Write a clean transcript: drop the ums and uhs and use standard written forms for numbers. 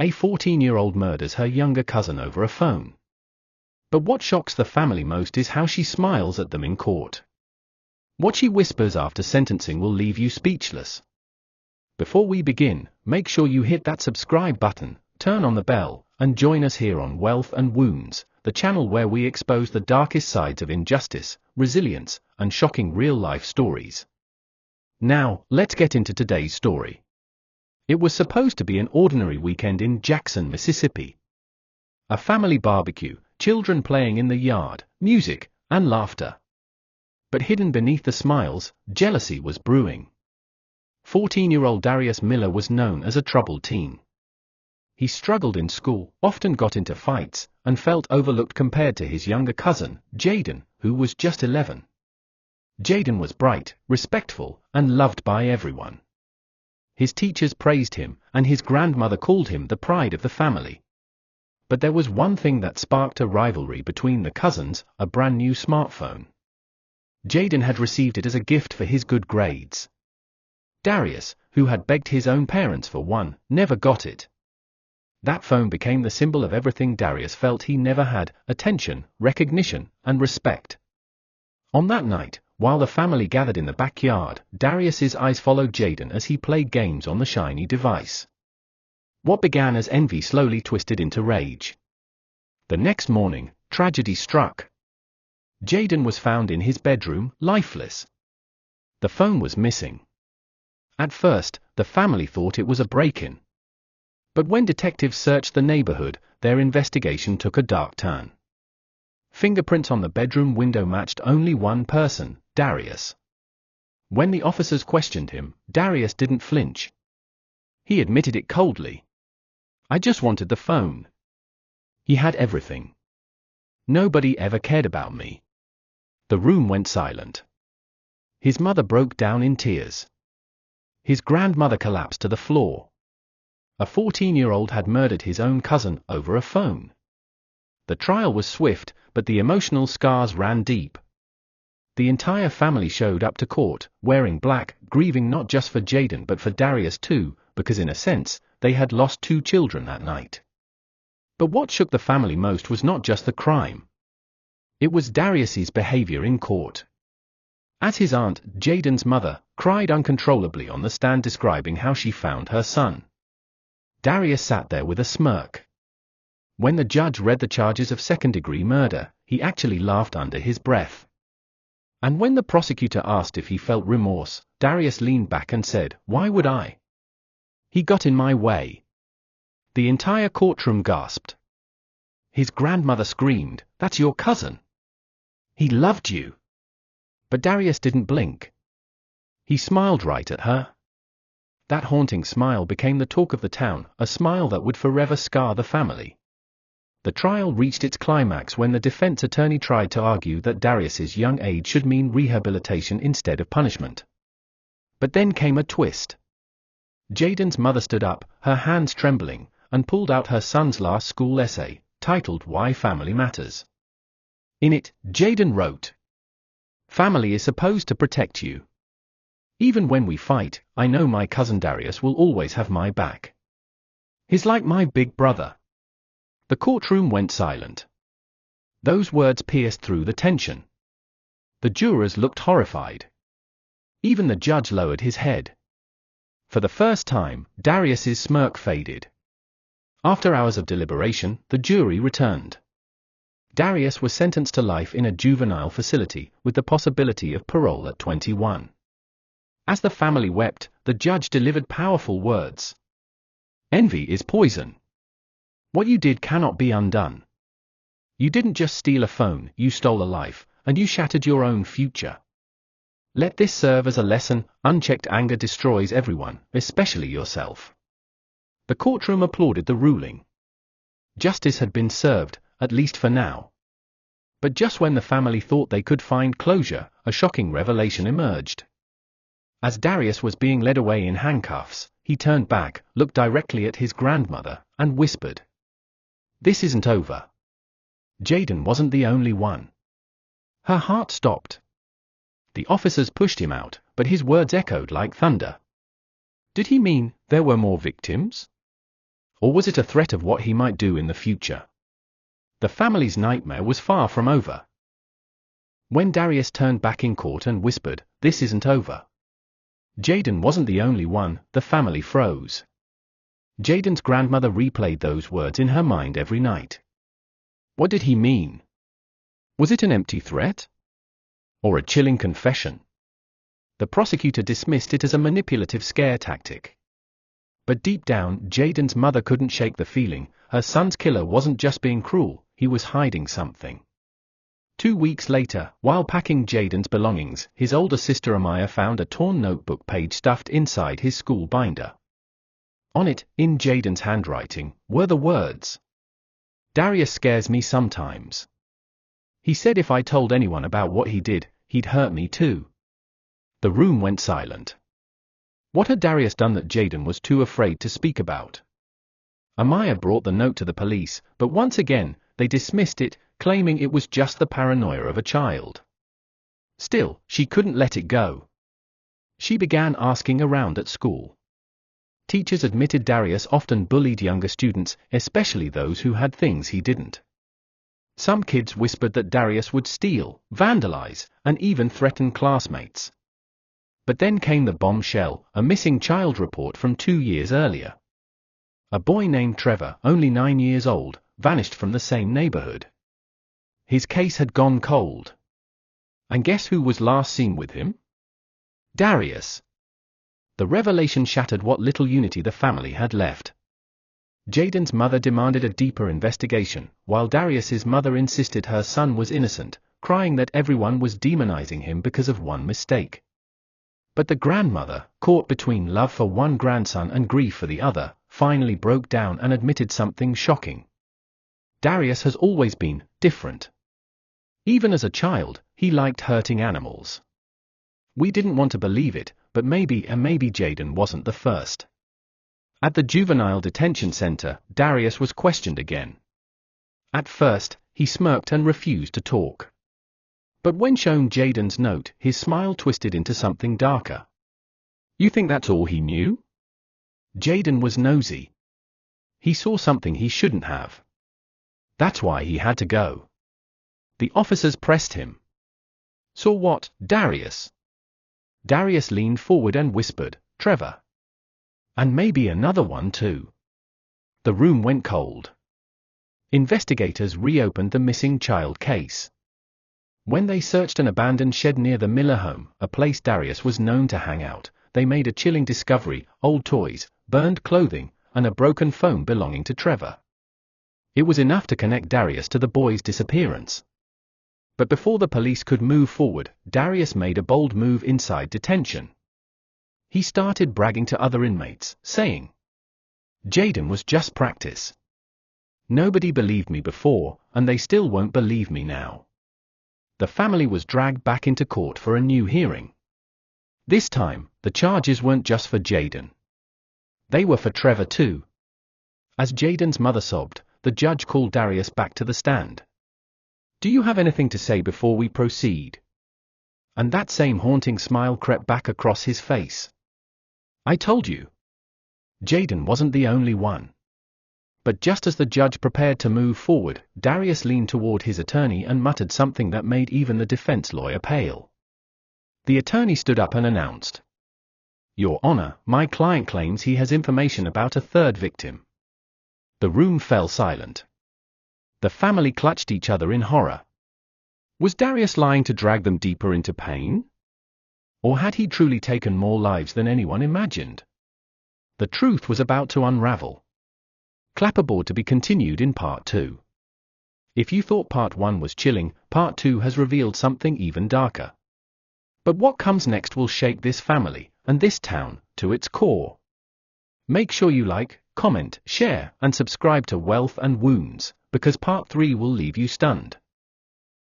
A 14-year-old murders her younger cousin over a phone. But what shocks the family most is how she smiles at them in court. What she whispers after sentencing will leave you speechless. Before we begin, make sure you hit that subscribe button, turn on the bell, and join us here on Wealth and Wounds, the channel where we expose the darkest sides of injustice, resilience, and shocking real-life stories. Now, let's get into today's story. It was supposed to be an ordinary weekend in Jackson, Mississippi. A family barbecue, children playing in the yard, music, and laughter. But hidden beneath the smiles, jealousy was brewing. 14-year-old Darius Miller was known as a troubled teen. He struggled in school, often got into fights, and felt overlooked compared to his younger cousin, Jaden, who was just 11. Jaden was bright, respectful, and loved by everyone. His teachers praised him, and his grandmother called him the pride of the family. But there was one thing that sparked a rivalry between the cousins: a brand new smartphone. Jaden had received it as a gift for his good grades. Darius, who had begged his own parents for one, never got it. That phone became the symbol of everything Darius felt he never had: attention, recognition, and respect. On that night, while the family gathered in the backyard, Darius's eyes followed Jaden as he played games on the shiny device. What began as envy slowly twisted into rage. The next morning, tragedy struck. Jaden was found in his bedroom, lifeless. The phone was missing. At first, the family thought it was a break-in. But when detectives searched the neighborhood, their investigation took a dark turn. Fingerprints on the bedroom window matched only one person: Darius. When the officers questioned him, Darius didn't flinch. He admitted it coldly. "I just wanted the phone. He had everything. Nobody ever cared about me." The room went silent. His mother broke down in tears. His grandmother collapsed to the floor. A 14-year-old had murdered his own cousin over a phone. The trial was swift, but the emotional scars ran deep. The entire family showed up to court, wearing black, grieving not just for Jaden but for Darius too, because in a sense, they had lost two children that night. But what shook the family most was not just the crime. It was Darius's behavior in court. As his aunt, Jaden's mother, cried uncontrollably on the stand describing how she found her son, Darius sat there with a smirk. When the judge read the charges of second-degree murder, he actually laughed under his breath. And when the prosecutor asked if he felt remorse, Darius leaned back and said, "Why would I? He got in my way." The entire courtroom gasped. His grandmother screamed, "That's your cousin. He loved you." But Darius didn't blink. He smiled right at her. That haunting smile became the talk of the town, a smile that would forever scar the family. The trial reached its climax when the defense attorney tried to argue that Darius's young age should mean rehabilitation instead of punishment. But then came a twist. Jaden's mother stood up, her hands trembling, and pulled out her son's last school essay, titled "Why Family Matters." In it, Jaden wrote, "Family is supposed to protect you. Even when we fight, I know my cousin Darius will always have my back. He's like my big brother." The courtroom went silent. Those words pierced through the tension. The jurors looked horrified. Even the judge lowered his head. For the first time, Darius's smirk faded. After hours of deliberation, the jury returned. Darius was sentenced to life in a juvenile facility, with the possibility of parole at 21. As the family wept, the judge delivered powerful words. "Envy is poison. What you did cannot be undone. You didn't just steal a phone, you stole a life, and you shattered your own future. Let this serve as a lesson: unchecked anger destroys everyone, especially yourself." The courtroom applauded the ruling. Justice had been served, at least for now. But just when the family thought they could find closure, a shocking revelation emerged. As Darius was being led away in handcuffs, he turned back, looked directly at his grandmother, and whispered, "This isn't over." Jaden wasn't the only one. Her heart stopped. The officers pushed him out, but his words echoed like thunder. Did he mean there were more victims? Or was it a threat of what he might do in the future? The family's nightmare was far from over. When Darius turned back in court and whispered, "This isn't over," Jaden wasn't the only one. The family froze. Jaden's grandmother replayed those words in her mind every night. What did he mean? Was it an empty threat? Or a chilling confession? The prosecutor dismissed it as a manipulative scare tactic. But deep down, Jaden's mother couldn't shake the feeling her son's killer wasn't just being cruel, he was hiding something. 2 weeks later, while packing Jaden's belongings, his older sister Amaya found a torn notebook page stuffed inside his school binder. On it, in Jaden's handwriting, were the words, "Darius scares me sometimes. He said if I told anyone about what he did, he'd hurt me too." The room went silent. What had Darius done that Jaden was too afraid to speak about? Amaya brought the note to the police, but once again, they dismissed it, claiming it was just the paranoia of a child. Still, she couldn't let it go. She began asking around at school. Teachers admitted Darius often bullied younger students, especially those who had things he didn't. Some kids whispered that Darius would steal, vandalize, and even threaten classmates. But then came the bombshell, a missing child report from 2 years earlier. A boy named Trevor, only 9 years old, vanished from the same neighborhood. His case had gone cold. And guess who was last seen with him? Darius. The revelation shattered what little unity the family had left. Jaden's mother demanded a deeper investigation, while Darius's mother insisted her son was innocent, crying that everyone was demonizing him because of one mistake. But the grandmother, caught between love for one grandson and grief for the other, finally broke down and admitted something shocking. Darius has always been different. Even as a child, he liked hurting animals. We didn't want to believe it, but maybe Jaden wasn't the first. At the juvenile detention center, Darius was questioned again. At first, he smirked and refused to talk. But when shown Jaden's note, his smile twisted into something darker. "You think that's all he knew?" Jaden was nosy. He saw something he shouldn't have. That's why he had to go. The officers pressed him. "Saw what, Darius?" Darius leaned forward and whispered, "Trevor. And maybe another one too." The room went cold. Investigators reopened the missing child case. When they searched an abandoned shed near the Miller home, a place Darius was known to hang out, they made a chilling discovery: old toys, burned clothing, and a broken phone belonging to Trevor. It was enough to connect Darius to the boy's disappearance. But before the police could move forward, Darius made a bold move inside detention. He started bragging to other inmates, saying, "Jaden was just practice. Nobody believed me before, and they still won't believe me now." The family was dragged back into court for a new hearing. This time, the charges weren't just for Jaden. They were for Trevor too. As Jaden's mother sobbed, the judge called Darius back to the stand. "Do you have anything to say before we proceed?" And that same haunting smile crept back across his face. "I told you." Jaden wasn't the only one. But just as the judge prepared to move forward, Darius leaned toward his attorney and muttered something that made even the defense lawyer pale. The attorney stood up and announced, "Your Honor, my client claims he has information about a third victim." The room fell silent. The family clutched each other in horror. Was Darius lying to drag them deeper into pain? Or had he truly taken more lives than anyone imagined? The truth was about to unravel. Clapperboard to be continued in Part 2. If you thought Part 1 was chilling, Part 2 has revealed something even darker. But what comes next will shake this family, and this town, to its core. Make sure you like, comment, share, and subscribe to Wealth and Wounds, because Part 3 will leave you stunned.